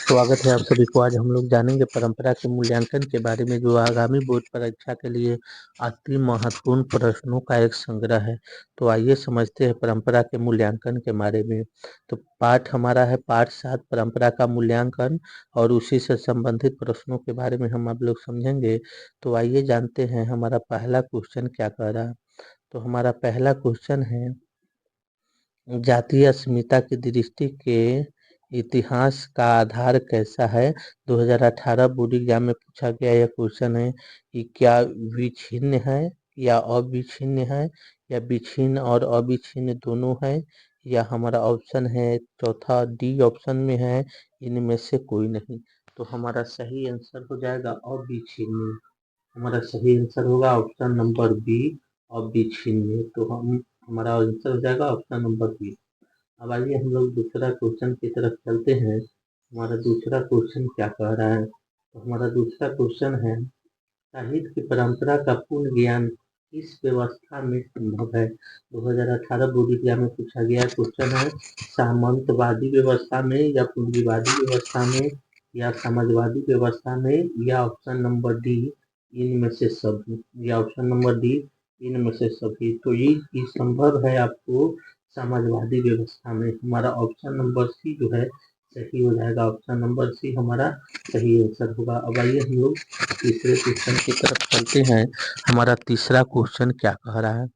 स्वागत है आप सभी को। आज हम लोग जानेंगे परंपरा के मूल्यांकन के बारे में, जो आगामी बोर्ड परीक्षा के लिए अति महत्वपूर्ण प्रश्नों का एक संग्रह है। तो आइए समझते हैं परंपरा के मूल्यांकन के बारे में। तो पाठ हमारा है पाठ 7, परंपरा का मूल्यांकन, और उसी से संबंधित प्रश्नों के बारे में हम आप लोग समझेंगे। तो आइए जानते हैं हमारा पहला क्वेश्चन क्या कह रहा है। तो हमारा पहला क्वेश्चन है, जातीय अस्मिता की दृष्टि के इतिहास का आधार कैसा है। 2018 बोर्ड एग्जाम में पूछा गया यह क्वेश्चन है कि क्या विच्छिन्न है या अविच्छिन्न है, या विच्छिन्न और अविच्छिन्न दोनों है, या हमारा ऑप्शन है चौथा डी ऑप्शन में है इनमें से कोई नहीं। तो हमारा सही आंसर हो जाएगा अविच्छिन्न। हमारा सही आंसर होगा ऑप्शन नंबर बी, अविच्छिन्न। तो हमारा आंसर हो जाएगा ऑप्शन नंबर बी। अब आइए हम लोग दूसरा क्वेश्चन की तरफ चलते हैं। हमारा दूसरा क्वेश्चन क्या कह रहा है। तो हमारा दूसरा क्वेश्चन है, साहित्य की परंपरा का पूर्ण ज्ञान किस व्यवस्था में संभव है। 2018 बोर्ड एग्जाम में पूछा गया क्वेश्चन है, सामंतवादी व्यवस्था में, या पूंजीवादी व्यवस्था में, या समाजवादी व्यवस्था में, या ऑप्शन नंबर डी इनमें से सभी, या ऑप्शन नंबर डी इनमें से सभी। तो ये संभव है आपको समाजवादी व्यवस्था में। हमारा ऑप्शन नंबर सी जो है सही हो जाएगा। ऑप्शन नंबर सी हमारा सही आंसर होगा। अब आइए हम लोग तीसरे क्वेश्चन की तरफ चलते हैं। हमारा तीसरा क्वेश्चन क्या कह रहा है।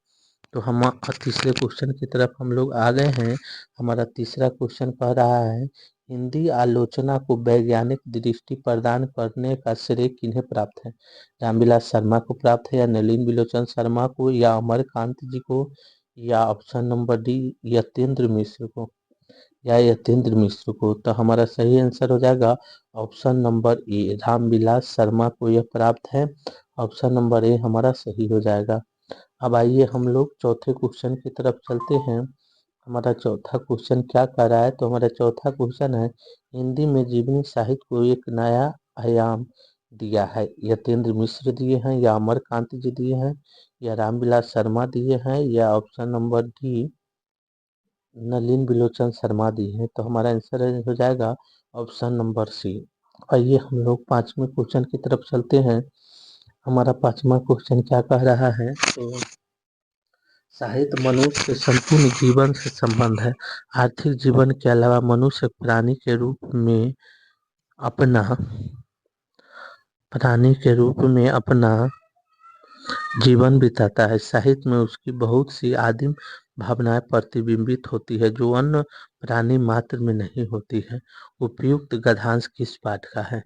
तो हम तीसरे क्वेश्चन की तरफ हम लोग आ गए हैं। हमारा तीसरा क्वेश्चन कह रहा है, हिंदी आलोचना को वैज्ञानिक दृष्टि प्रदान करने का श्रेय किन्हें प्राप्त है। रामविलास शर्मा को प्राप्त है, या नलिन बिलोचन शर्मा को, या अमरकांत जी को, या ऑप्शन नंबर डी यतेंद्र मिश्र को, या यतेंद्र मिश्र को। तो हमारा सही आंसर हो जाएगा option number A, Ramvilas Sharma को यह प्राप्त है। ऑप्शन नंबर ए हमारा सही हो जाएगा। अब आइए हम लोग चौथे क्वेश्चन की तरफ चलते हैं। हमारा चौथा क्वेश्चन क्या कर रहा है। तो हमारा चौथा क्वेश्चन है, हिंदी में जीवनी साहित्य को एक नया आयाम दिया है। यतेंद्र मिश्र दिए हैं, या अमरकांत जी दिए हैं, या रामविलास शर्मा दिए हैं, या ऑप्शन नंबर डी नलिन बिलोचन शर्मा दी है। तो हमारा आंसर हो जाएगा ऑप्शन नंबर सी। आइए हम लोग पांचवें क्वेश्चन की तरफ चलते हैं। हमारा पांचवा क्वेश्चन क्या कह रहा है। तो साहित्य मनुष्य के संपूर्ण जीवन से संबंध है। आर्थिक जीवन के अलावा मनुष्य प्राणी के रूप में अपना जीवन बिताता है। साहित्य में उसकी बहुत सी आदिम भावनाएं प्रतिबिंबित होती है, जो अन्य प्राणी मात्र में नहीं होती है। उपयुक्त गद्यांश किस पाठ का है।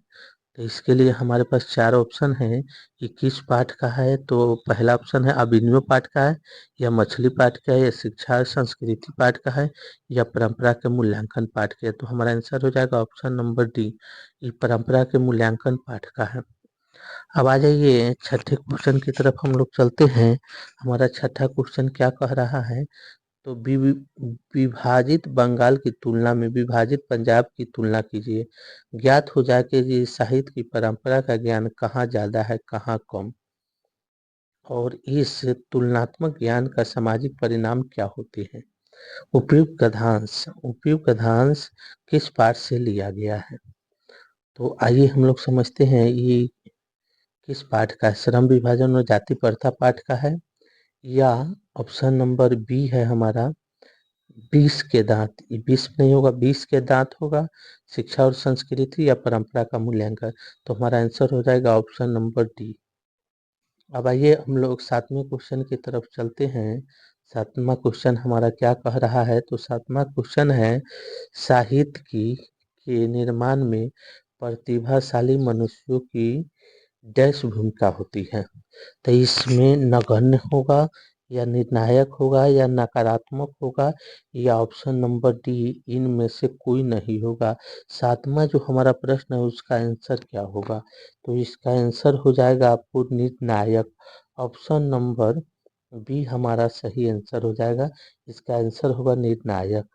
तो इसके लिए हमारे पास चार ऑप्शन है कि किस पाठ का है। तो पहला ऑप्शन है अभिनव पाठ का है, या मछली पाठ का है, या शिक्षा और संस्कृति पाठ का है, या परंपरा के मूल्यांकन पाठ का है। तो हमारा आंसर हो जाएगा ऑप्शन नंबर डी, ये परंपरा के मूल्यांकन पाठ का है। अब आ जाइए छठे क्वेश्चन की तरफ हम लोग चलते हैं। हमारा छठा क्वेश्चन क्या कह रहा है। तो विभाजित बंगाल की तुलना में विभाजित पंजाब की तुलना कीजिए। ज्ञात हो जाए कि ये साहित्य की परंपरा का ज्ञान कहाँ ज्यादा है, कहाँ कम, और इस तुलनात्मक ज्ञान का सामाजिक परिणाम क्या होते हैं। उपयुक्त गद्यांश किस पाठ से लिया गया है। तो आइए हम लोग समझते हैं ये किस पाठ का है। श्रम विभाजन और जाति प्रथा पाठ का है, या ऑप्शन नंबर बी है हमारा 20 के दांत। ये 20 नहीं होगा, 20 के दांत होगा। शिक्षा और संस्कृति या परंपरा का मूल्यांकन। तो हमारा आंसर हो जाएगा ऑप्शन नंबर डी। अब आइए हम लोग सातवें क्वेश्चन की तरफ चलते हैं। सातवां क्वेश्चन हमारा क्या कह रहा है। तो सातवां क्वेश्चन है, साहित्य के निर्माण में प्रतिभाशाली मनुष्यों की डैश भूमिका होती है। तो इसमें नगण्य होगा, या निर्णायक होगा, या नकारात्मक होगा, या ऑप्शन नंबर डी इनमें से कोई नहीं होगा। सातवां जो हमारा प्रश्न है उसका आंसर क्या होगा। तो इसका आंसर हो जाएगा आपको निर्णायक। ऑप्शन नंबर बी हमारा सही आंसर हो जाएगा। इसका आंसर होगा निर्णायक।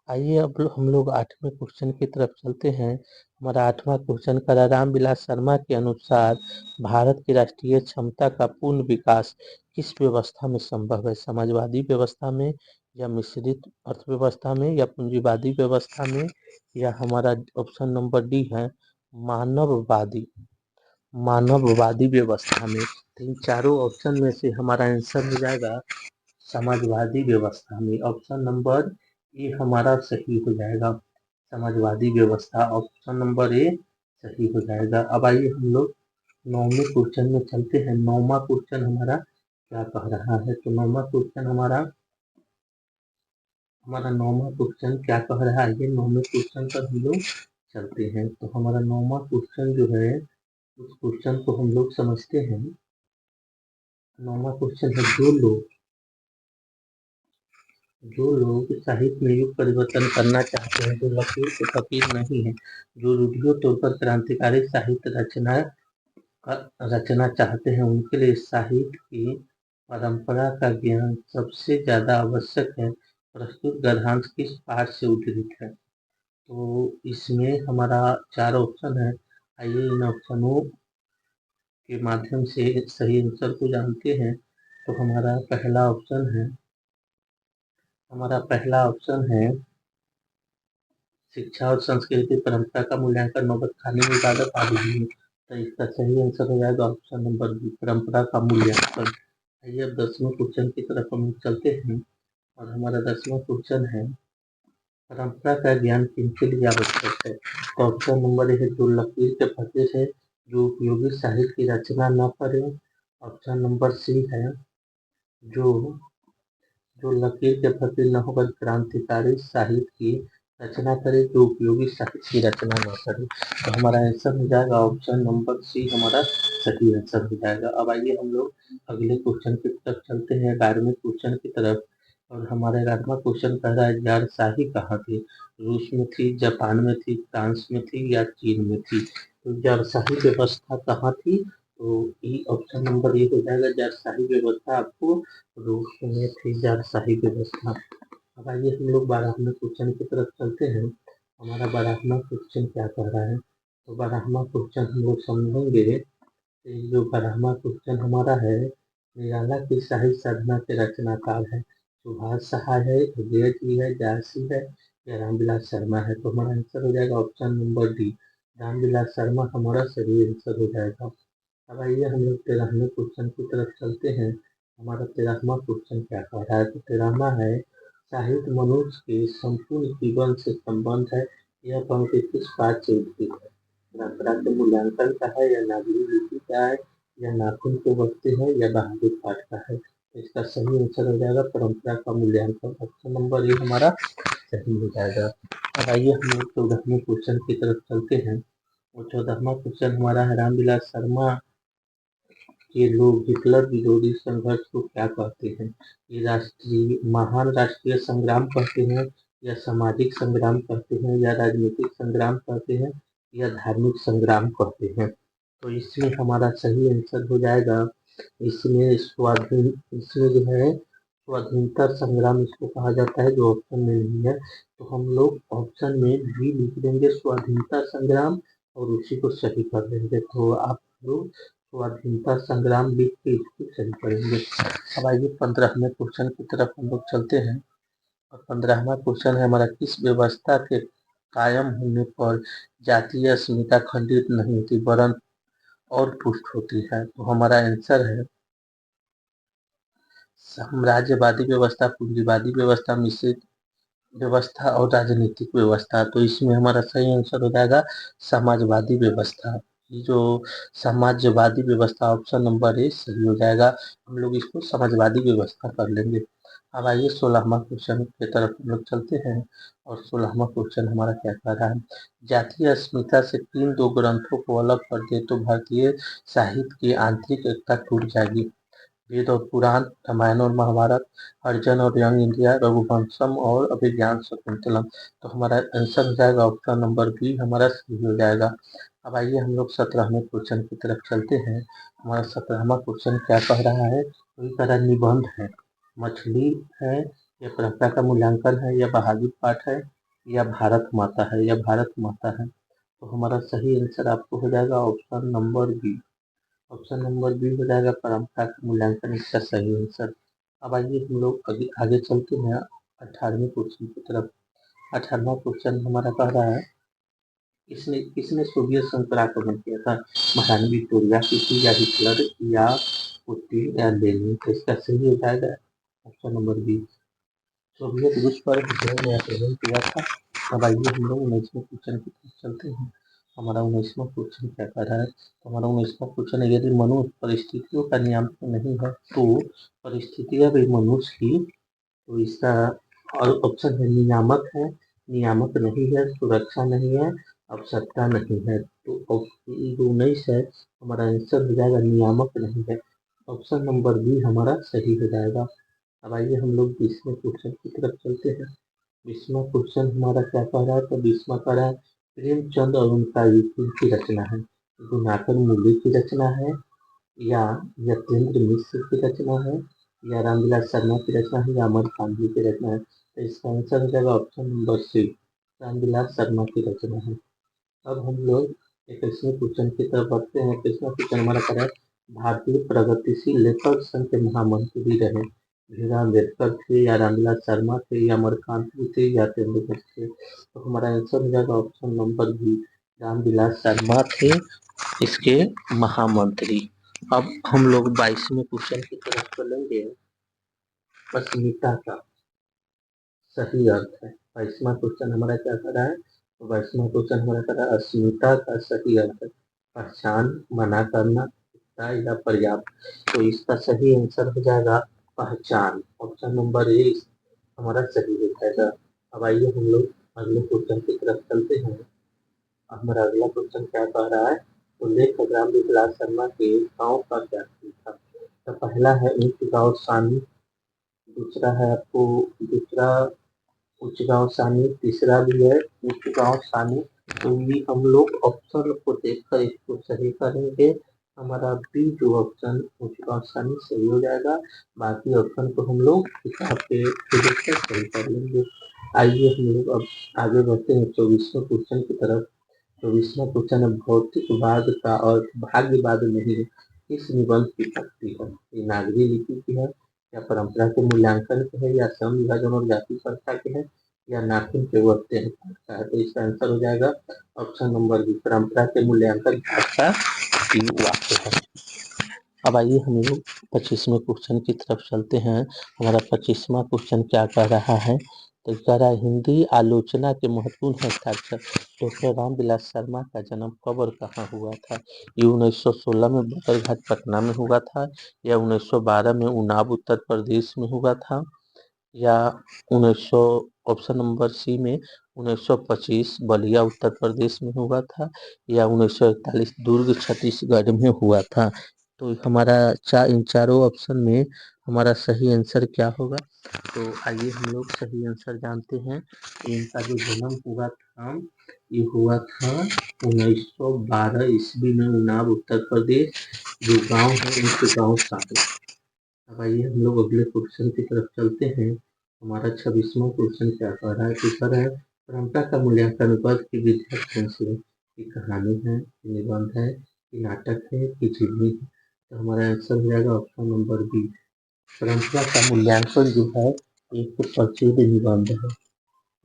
आइए अब हम लोग आठवें क्वेश्चन की तरफ चलते हैं। हमारा आठवां क्वेश्चन का, रामविलास शर्मा के अनुसार भारत की राष्ट्रीय क्षमता का पूर्ण विकास किस व्यवस्था में संभव है। समाजवादी व्यवस्था में, या मिश्रित अर्थव्यवस्था में या पूंजीवादी व्यवस्था में, या हमारा ऑप्शन नंबर डी है मानववादी मानववादी व्यवस्था में। तो इन चारों ऑप्शन में से हमारा आंसर हो जाएगा समाजवादी व्यवस्था में। ऑप्शन नंबर ए हमारा सही हो जाएगा, समाजवादी व्यवस्था। ऑप्शन नंबर ए सही हो जाएगा। अब आइए हम लोग नौवें क्वेश्चन में चलते हैं। नौवां क्वेश्चन हमारा क्या कह रहा है? तो नौवां क्वेश्चन हमारा नौवां क्वेश्चन क्या कह रहा है? ये नौवें क्वेश्चन पर हम लोग चलते हैं। तो हमारा नौवां क्वेश्चन जो है उस क्वेश्चन को हम लोग समझते हैं। नौवां क्वेश्चन है जो लोग साहित्य में युग परिवर्तन करना चाहते हैं, जो लकीर के फकीर नहीं है, जो रूढ़ियों तौर पर क्रांतिकारी साहित्य रचना चाहते हैं, उनके लिए साहित्य की परंपरा का ज्ञान सबसे ज्यादा आवश्यक है। प्रस्तुत गद्यांश किस पाठ से उद्धृत है? तो इसमें हमारा चार ऑप्शन है। आइए इन ऑप्शनों के माध्यम से सही आंसर को जानते हैं। तो हमारा पहला ऑप्शन है शिक्षा और संस्कृति परंपरा का मूल्यांकन नौबतखानी में इबादत आदि नहीं। तो इसका सही आंसर हो जाएगा ऑप्शन नंबर बी, परंपरा का मूल्यांकन। आइए अब 10वें क्वेश्चन की तरफ हम लोग चलते हैं। और हमारा 10वां क्वेश्चन है परंपरा का ज्ञान किनके लिए आवश्यक है? तो ऑप्शन नंबर ए है जो लकीर के फकीर है, जो उपयोगी साहित्य की रचना न करे। ऑप्शन नंबर सी है जो जो लकीर के फकीर न होकर क्रांतिकारी साहित्य की रचना करे, जो उपयोगी साहित्य की रचना न करे। तो हमारा आंसर हो जाएगा ऑप्शन नंबर सी, हमारा सही आंसर हो जाएगा। अब आइए हम लोग अगले क्वेश्चन की तरफ चलते हैं, 11वें क्वेश्चन की तरफ। और हमारा 11वां क्वेश्चन कह रहा है जारशाही कहाँ थी? रूस में थी, जापान में थी, फ्रांस में थी या चीन में थी? तो जारशाही व्यवस्था कहाँ थी? तो ई ऑप्शन नंबर ए हो जाएगा, जारशाही व्यवस्था आपको रूस में थी, जारशाही व्यवस्था। अब आइए हम लोग 12वें क्वेश्चन की तरफ चलते हैं। हमारा 12वां क्वेश्चन क्या कह रहा है? तो 12वां क्वेश्चन हम लोग समझेंगे। जो 12वां क्वेश्चन हमारा है, निराला की साहित्य साधना के रचनाकार है। सुभाष सहाय है, अजय जी है, जायसी है या रामविलास शर्मा है? तो हमारा आंसर हो जाएगा option number D, Ramvilas Sharma हमारा सही आंसर हो जाएगा। अब आइए हम लोग 13वें क्वेश्चन की तरफ चलते हैं। हमारा 13वां क्वेश्चन क्या कह रहा है? तो 13वां है साहित्य मनुष्य के संपूर्ण जीवन से संबंध है। यह पंक्ति किस पाठ से उद्धृत है? परंपरा के मूल्यांकन का है या नागरिक नीति का है या नाखून के बचते हैं या बहादुर पाठ का है? तो इसका सही आंसर हो जाएगा परंपरा का मूल्यांकन। ऑप्शन नंबर ए हमारा सही हो जाएगा। अब आइए हम लोग 14वें क्वेश्चन की तरफ चलते हैं। और 14वां क्वेश्चन हमारा है रामविलास शर्मा के लोग हिटलर विरोधी संघर्ष को क्या कहते हैं? ये महान राष्ट्रीय संग्राम कहते हैं या सामाजिक संग्राम कहते हैं या राजनीतिक संग्राम कहते हैं या धार्मिक संग्राम कहते हैं? तो इसमें हमारा सही आंसर हो जाएगा, इसमें जो है स्वाधीनता संग्राम इसको कहा जाता है, जो ऑप्शन में नहीं है। तो हम लोग ऑप्शन में भी लिख देंगे स्वाधीनता संग्राम और उसी को सही कर देंगे। तो आप लोग स्वाधीनता संग्राम लिख के इसको सही करेंगे। अब आइए 15वें क्वेश्चन की तरफ हम लोग चलते हैं। और 15वां क्वेश्चन है हमारा किस व्यवस्था के कायम होने पर जातीय अस्मिता खंडित नहीं होती वरन और पुष्ट होती है? तो हमारा आंसर है साम्राज्यवादी व्यवस्था, पूंजीवादी व्यवस्था, मिश्रित व्यवस्था और राजनीतिक व्यवस्था। तो इसमें हमारा सही आंसर हो जाएगा समाजवादी व्यवस्था। ये जो समाजवादी व्यवस्था ऑप्शन नंबर ए सही हो जाएगा। हम लोग इसको समाजवादी व्यवस्था कर लेंगे। अब आइए 16वां क्वेश्चन की तरफ हम लोग चलते हैं। और 16वां क्वेश्चन हमारा क्या कह रहा है? जातीय अस्मिता से किन दो ग्रंथों को अलग कर दे तो भारतीय साहित्य की आंतरिक एकता टूट जाएगी? वेद और पुराण, रामायण और महाभारत, अर्जुन और यंग इंडिया, रघुवंशम और अभिज्ञान शकुंतलम। तो हमारा आंसर हो जाएगा ऑप्शन नंबर बी, हमारा सही हो जाएगा। अब आइए हम लोग 17वें क्वेश्चन की तरफ चलते हैं। हमारा 17वां क्वेश्चन क्या कह रहा है? तो इस तरह निबंध है, मछली है या परंपरा का मूल्यांकन है या बहादुर पाठ है या भारत माता है या भारत माता है? तो हमारा सही आंसर आपको हो जाएगा option number B, option number B हो जाएगा परंपरा का मूल्यांकन इसका सही आंसर। अब आइए हम लोग आगे चलते हैं। 18वें क्वेश्चन की तरफ। 18वां क्वेश्चन हमारा कह रहा है, किसने किसने सोवियत संघ पर आक्रमण किया था? महारानी विक्टोरिया की थी, या हिटलर, या पुतिन, या लेनिन? तो इसका सही हो जाएगा ऑप्शन नंबर बी, सोवियत रूस पर हिटलर ने आक्रमण किया था। अब आइए हम लोग 19वें क्वेश्चन की तरफ चलते हैं। हमारा 19वां क्वेश्चन क्या कह रहा है? तो हमारा 19वां क्वेश्चन है, यदि मनुष्य परिस्थितियों का नियामक नहीं है तो परिस्थितियां भी मनुष्य की, तो इसका और ऑप्शन है नियामक है, नियामक नहीं है, सुरक्षा नहीं है, आवश्यकता नहीं है। तो जो 19 है हमारा आंसर हो जाएगा नियामक नहीं है, ऑप्शन नंबर बी हमारा सही हो जाएगा। अब आइए हम लोग 20वें क्वेश्चन की तरफ चलते हैं। 20वां क्वेश्चन हमारा क्या कह रहा है? तो 20वां कह रहा है, प्रेमचंद और उनका युग की रचना है, गुनाकर मूली की रचना है, या यतीन्द्र मिश्र की रचना है, या रामविलास शर्मा की रचना है, या अमरकांत जी की रचना है? तो इसका आंसर हो जाएगा option number C, Ramvilas Sharma की रचना है। अब हम लोग 21वें क्वेश्चन की तरफ बढ़ते हैं। 21वां क्वेश्चन हमारा क्या है? भारतीय प्रगतिशील लेखक संघ के महामंत्री रहे, भीमराव अम्बेडकर थे, या रामविलास शर्मा थे, या अमरकांत जी थे, या तेंदुलकर थे? तो हमारा आंसर हो जाएगा option number B, Ramvilas Sharma थे इसके महामंत्री। अब हम लोग 22वें क्वेश्चन की तरफ चलेंगे। अस्मिता का सही अर्थ है। 22वां क्वेश्चन हमारा क्या कर रहा है? तो 22वां क्वेश्चन हमारा कर रहा है, अस्मिता का सही अर्थ है पहचान, मना करना, एकता, या पर्याप्त? तो इसका सही आंसर हो जाएगा पहचान, ऑप्शन नंबर ए हमारा सही हो जाएगा। अब आइए हम लोग अगले क्वेश्चन की तरफ चलते हैं। हमारा अगला क्वेश्चन क्या कह रहा है? तो लेखक रामविलास शर्मा के गाँव का क्या नाम था? तो पहला है ऊंच गाँव सानी, दूसरा है आपको, दूसरा उच्च गाँव सानी, तीसरा भी है उच्च गाँव सानी। तो ये हम लोग ऑप्शन को देखकर इसको सही करेंगे। हमारा बी जो ऑप्शन उच्च गाँव सानी सही हो जाएगा, बाकी ऑप्शन को हम लोग किताब पे देखकर सही कर लेंगे। आइए हम लोग अब आगे बढ़ते हैं 24वें क्वेश्चन की तरफ। 24वां क्वेश्चन है, भौतिकवाद का अर्थ भाग्यवाद नहीं है, किस निबंध की पत्ती है? ये नागरी लिपि की है, या परंपरा के मूल्यांकन की है, या श्रम विभाजन और जाति प्रथा के है, या नाखून के वर्ते का है? तो इसका आंसर हो जाएगा ऑप्शन नंबर बी, परंपरा के मूल्यांकन का की वाक्य है। अब आइए हम लोग 25वें क्वेश्चन की तरफ चलते हैं। हमारा 25वां क्वेश्चन क्या कह रहा है? तो कह रहा है, हिंदी आलोचना के महत्वपूर्ण हस्ताक्षर डॉक्टर रामविलास शर्मा का जन्म कब और कहाँ हुआ था? ये 1916 में बदरघाट पटना में हुआ था, या 1912 में उन्नाव उत्तर प्रदेश में हुआ था, या 1900 ऑप्शन नंबर सी में 1925 बलिया उत्तर प्रदेश में हुआ था, या 1941 दुर्ग छत्तीसगढ़ में हुआ था? तो हमारा इन चारों ऑप्शन में हमारा सही आंसर क्या होगा? तो आइए हम लोग सही आंसर जानते हैं। इनका जो जन्म हुआ था, ये हुआ था 1912 ईस्वी में उन्नाव उत्तर प्रदेश, जो गांव है उस गांव साहब। अब आइए हम लोग अगले क्वेश्चन की तरफ चलते हैं। हमारा 26वां क्वेश्चन क्या कह रहा है? तो कह रहा है, परंपरा का मूल्यांकन पद की विद्या कौन सी है? कि कहानी है, कि निबंध है, कि नाटक है, कि जीवनी है? तो हमारा आंसर हो जाएगा ऑप्शन नंबर बी, परंपरा का मूल्यांकन जो है एक प्रसिद्ध निबंध है।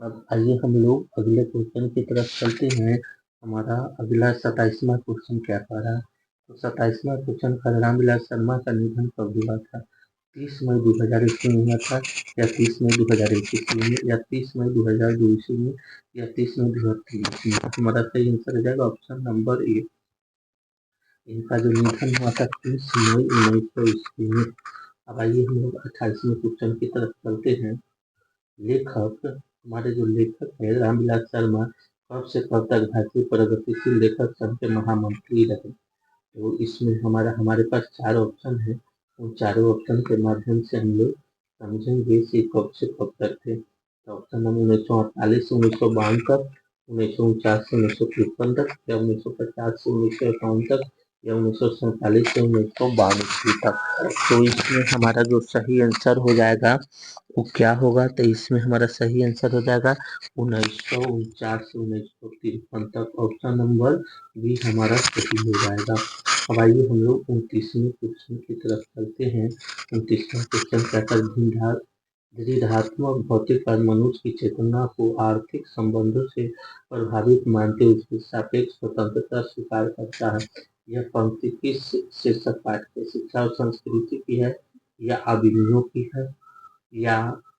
अब आइए हम लोग अगले क्वेश्चन की तरफ चलते हैं। हमारा अगला 27वां क्वेश्चन क्या कह रहा है? तो 27वां क्वेश्चन का, रामविलास शर्मा का निधन कब हुआ था? 30 मई 2021 में हुआ था, या 30 मई 2021 में, या 30 मई 2002 ईस्वी में, या 30 मई 2023 में? हमारा सही आंसर हो जाएगा ऑप्शन नंबर ए, इनका जो निधन हुआ था 30 मई 1900 ईस्वी में। अब आइए हम लोग 28वें क्वेश्चन की तरफ चलते हैं। लेखक, हमारे जो लेखक है रामविलास शर्मा, कब से कब तक भारतीय प्रगतिशील लेखक संघ के महामंत्री रहे? तो इसमें हमारा हमारे पास चार ऑप्शन है, उन चारों ऑप्शन के माध्यम से हम लोग समझेंगे कि कब से कब तक थे। तो ऑप्शन नंबर 1948 से 1952 तक, 1949 से 1953 तक, या 1950 से 1951 तक, या 1947 से 1952 तक? तो इसमें हमारा जो सही आंसर हो जाएगा वो क्या होगा? तो इसमें हमारा सही आंसर हो जाएगा 1949 से 1953 तक, ऑप्शन नंबर बी हमारा सही हो जाएगा। अब आइए हम लोग 29वें क्वेश्चन की तरफ चलते हैं। 29वां क्वेश्चन कहता है, द्विधात्मक भौतिकवाद मनुष्य की चेतना को आर्थिक संबंधों से प्रभावित मानते हुए उसकी सापेक्ष स्वतंत्रता स्वीकार करता है। यह पंक्ति किस शीर्षक पाठ की है? शिक्षा और संस्कृति की है, या अभिनयों की है, या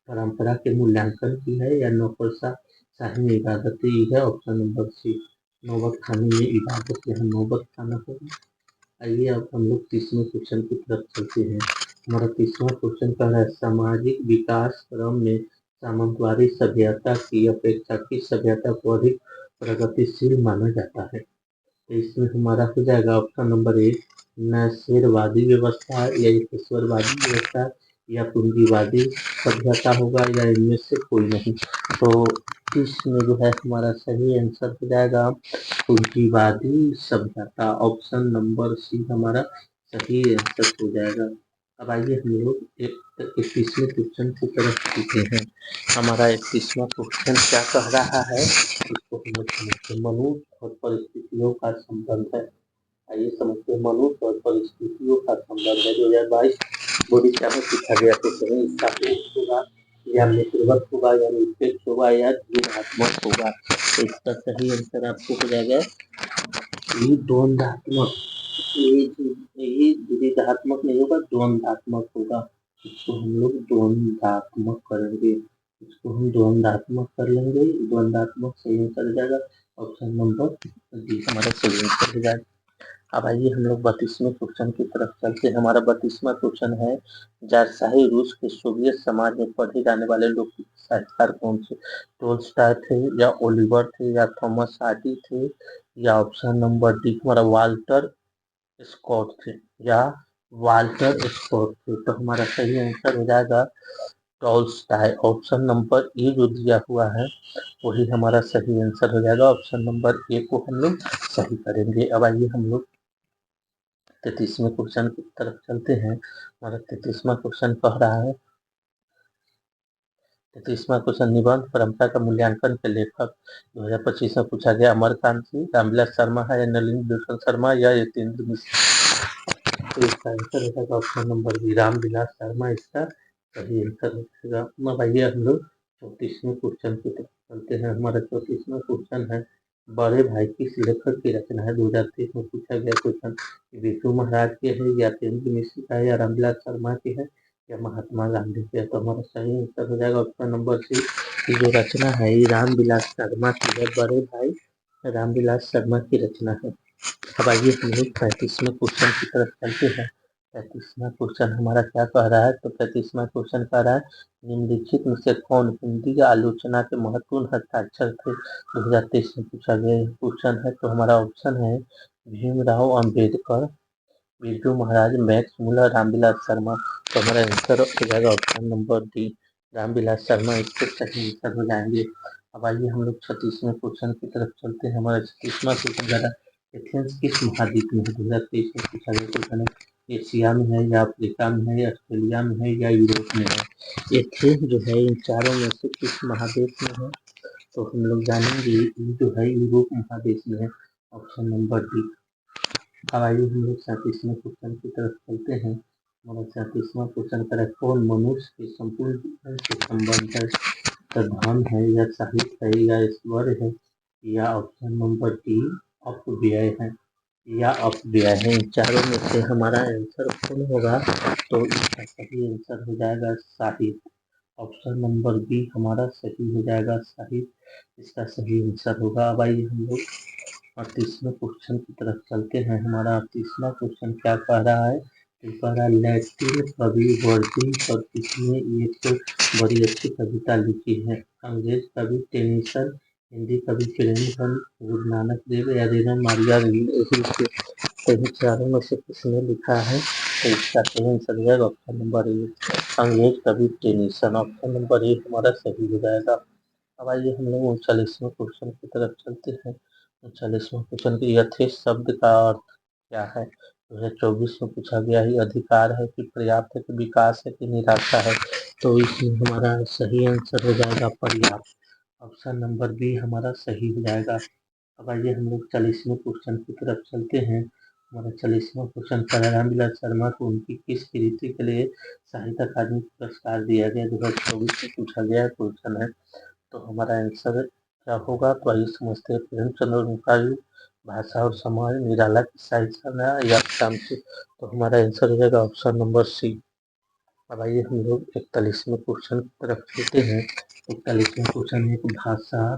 परंपरा के मूल्यांकन की है, या नौकरशाही में इबादत की है? ऑप्शन नंबर सी, नौबत खाने में इबादत। यहाँ नौबत खाना होगा। आइए अब हम लोग तीसरे क्वेश्चन की तरफ चलते हैं। हमारा तीसरा क्वेश्चन कह रहा है सामाजिक विकास क्रम में सामंतवादी सभ्यता की अपेक्षा किस सभ्यता को अधिक प्रगतिशील माना जाता है? तो इसमें हमारा हो जाएगा ऑप्शन नंबर ए, नस्यवादी व्यवस्था, या ईश्वरवादी व्यवस्था, या पूंजीवादी सभ्यता होगा, या इनमें से कोई नहीं। तो इसमें जो है हमारा सही आंसर हो जाएगा पूंजीवादी सभ्यता। ऑप्शन नंबर सी हमारा सही आंसर हो जाएगा। अब आइए हम लोग एक इक्कीसवें क्वेश्चन की तरफ चलते हैं। हमारा इक्कीसवां क्वेश्चन क्या कह रहा है, इसको हम लोग समझते हैं। मनुष्य और परिस्थितियों का संबंध है। आइए समझते हैं, मनुष्य और परिस्थितियों का संबंध है। 2022 बोर्ड एग्जाम में पूछा गया क्वेश्चन है। इसका सापेक्ष होगा, या मित्रवत होगा, या निरपेक्ष होगा, या द्विधात्मक होगा। तो इसका सही आंसर आपको हो जाएगा ये द्वंद्वात्मक। ये द्विधात्मक नहीं होगा, द्वंद्वात्मक होगा। इसको हम लोग द्वंद्वात्मक करेंगे, इसको हम द्वंद्वात्मक कर लेंगे। द्वंद्वात्मक सही आंसर हो जाएगा ऑप्शन नंबर डी हमारा सही आंसर हो जाएगा। अब आइए हम लोग 32वें क्वेश्चन की तरफ चलते हैं। हमारा 32वां क्वेश्चन है, जारशाही रूस के सोवियत समाज में पढ़े जाने वाले लोग साहित्यकार कौन थे? टोल्स्टॉय थे, या ओलिवर थे, या थॉमस हार्डी थे, या ऑप्शन नंबर डी हमारा वाल्टर स्कॉट थे, या वाल्टर स्कॉट थे। तो हमारा सही आंसर हो जाएगा टॉल्स्टॉय। ऑप्शन नंबर ए जो दिया हुआ है वही हमारा सही आंसर हो जाएगा। ऑप्शन नंबर ए को हम लोग सही करेंगे। अब आइए हम लोग 33वें क्वेश्चन की तरफ चलते हैं। हमारा 33वां क्वेश्चन कह रहा है, 33वां क्वेश्चन, निबंध परंपरा का मूल्यांकन के लेखक 2025 में पूछा गया अमरकांत जी, रामविलास शर्मा है, या नलिनी भूषण शर्मा, या यतीन्द्र मिश्र। तो इसका आंसर हो जाएगा option number B, Ramvilas Sharma इसका सही आंसर हो जाएगा। अब आइए हम लोग 34वें क्वेश्चन की तरफ चलते हैं। हमारा 34वां क्वेश्चन है, बड़े भाई किस लेखक की रचना है? 2023 में पूछा गया क्वेश्चन। विष्णु महाराज के है, या तेंदु मिश्र का है, या रामविलास शर्मा के है, या महात्मा गांधी के है? तो हमारा सही आंसर हो जाएगा ऑप्शन नंबर सी, की जो रचना है ये रामविलास शर्मा की है। बड़े भाई रामविलास शर्मा की रचना है। अब आइए हम लोग 35वें क्वेश्चन की तरफ चलते हैं। 35वां क्वेश्चन हमारा क्या कह रहा है? तो 35वां क्वेश्चन कह रहा है, निम्नलिखित में से कौन हिंदी आलोचना के महत्वपूर्ण हस्ताक्षर थे? 2023 में पूछा गया क्वेश्चन है। तो हमारा ऑप्शन है भीमराव अम्बेडकर, बिरजू महाराज, मैक्स मुलर, रामविलास शर्मा। तो हमारा आंसर हो जाएगा option number D, Ramvilas Sharma इसके सही आंसर हो जाएंगे। अब आइए हम लोग 36वें क्वेश्चन की तरफ चलते हैं। हमारा 36वां क्वेश्चन ज़्यादा, एथेंस किस महाद्वीप में है? 2023 में पूछा गया क्वेश्चन है। एशिया में है, या अफ्रीका में है, या ऑस्ट्रेलिया में है, या यूरोप में है? एथेंस जो है इन चारों में से किस महाद्वीप में है? तो हम लोग जानेंगे ये जो है यूरोप महादेश में है। Option number D. अब आइए हम लोग 37वें क्वेश्चन की तरफ चलते हैं। हमारा 37वां क्वेश्चन कर कौन मनुष्य के संपूर्ण जीवन से संबंध है? तो धन है, या साहित्य है, या ईश्वर है, या ऑप्शन नंबर डी अपव्यय है, या अपव्यय है। इन चारों में से हमारा आंसर कौन होगा? तो इसका सही आंसर हो जाएगा साहित्य। ऑप्शन नंबर बी हमारा सही हो जाएगा साहित्य इसका सही आंसर होगा। अब आइए हम लोग 38वें क्वेश्चन की तरफ चलते हैं। हमारा 38वां क्वेश्चन क्या कह रहा है? तो कह रहा है, लैटिन कवि वर्जिल पर किसने एक बड़ी अच्छी कविता लिखी है? अंग्रेज कवि टेनिसन, हिंदी कवि प्रेमचंद, गुरु नानक देव, या रेना मारिया के सभी चारों में से किसने लिखा है? तो इसका सही आंसर हो जाएगा ऑप्शन नंबर ए, अंग्रेज कवि टेनिसन। ऑप्शन नंबर ए हमारा सही हो जाएगा। अब आइए हम लोग 39वें क्वेश्चन की तरफ चलते हैं। 39वें क्वेश्चन की यथेष्ट शब्द का अर्थ क्या है? 2024 में पूछा गया ही अधिकार है, कि पर्याप्त है, कि विकास है, कि निराशा है? तो इसमें हमारा सही आंसर हो जाएगा पर्याप्त। ऑप्शन नंबर बी हमारा सही हो जाएगा। अब आइए हम लोग 40वें क्वेश्चन की तरफ चलते हैं। हमारा 40वां क्वेश्चन था, रामविलास शर्मा को उनकी किस कृति के लिए साहित्य अकादमी पुरस्कार दिया गया? 2024 में पूछा गया क्वेश्चन है। तो हमारा आंसर क्या होगा? तो आइए समझते हैं। प्रेमचंद और उनका युग, भाषा और समाज, निराला की साहित्य संज्ञा या शामची। तो हमारा आंसर हो जाएगा ऑप्शन नंबर सी। अब आइए हम लोग 41वें क्वेश्चन की तरफ चलते हैं। 41वें क्वेश्चन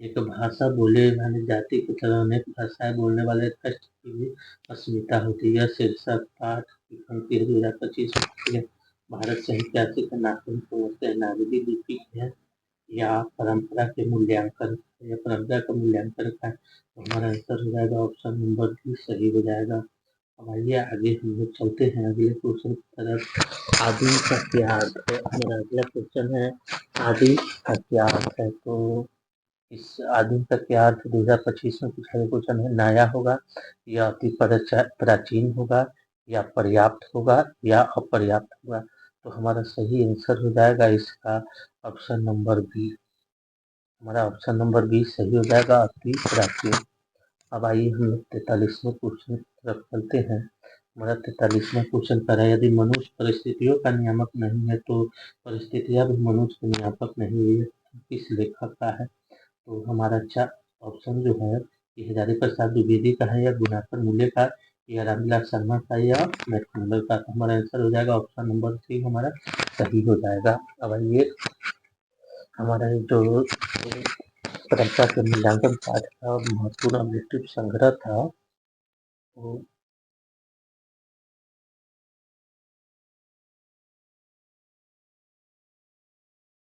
एक भाषा बोले वाली जाति की तरह अनेक भाषाएं बोलने वाले राष्ट्र की भी अस्मिता होती है। यह शीर्षक पाठ लिखन की 2025 में भारत साहित्य ऐतिहासिक नाटक समझते हैं, नागरी लिपि है या परंपरा के मूल्यांकन या परंपरा का मूल्यांकन का। तो हमारा आंसर हो जाएगा ऑप्शन नंबर बी सही हो जाएगा। अब आइए आगे हम लोग चलते हैं अगले क्वेश्चन की तरफ। आदि का क्या अर्थ है? हमारा अगला क्वेश्चन है आदि का क्या अर्थ है? तो इस आदि का क्या अर्थ 2025 में पूछा गया क्वेश्चन है। नया होगा या अति प्राचीन होगा या पर्याप्त होगा या अपर्याप्त होगा। तो हमारा सही आंसर हो जाएगा इसका ऑप्शन नंबर बी। हमारा ऑप्शन नंबर बी सही हो जाएगा, अति प्राचीन। अब आइए हम लोग 43वें क्वेश्चन की तरफ चलते हैं। हमारा 43वां क्वेश्चन कर है, यदि मनुष्य परिस्थितियों का नियामक नहीं है तो परिस्थितियां भी मनुष्य के नियामक नहीं हुई है, किस लेखक का है? तो हमारा अच्छा ऑप्शन जो है ये हजारी प्रसाद द्विवेदी का है या गुणाकर मूल्य का या रामविलास शर्मा का या मैथमंडल का। तो हमारा आंसर हो जाएगा ऑप्शन नंबर सी हमारा सही हो जाएगा। अब आइए हमारा जो परंपरा के मूल्यांकन पाठ का महत्वपूर्ण ऑब्जेक्टिव संग्रह था, तो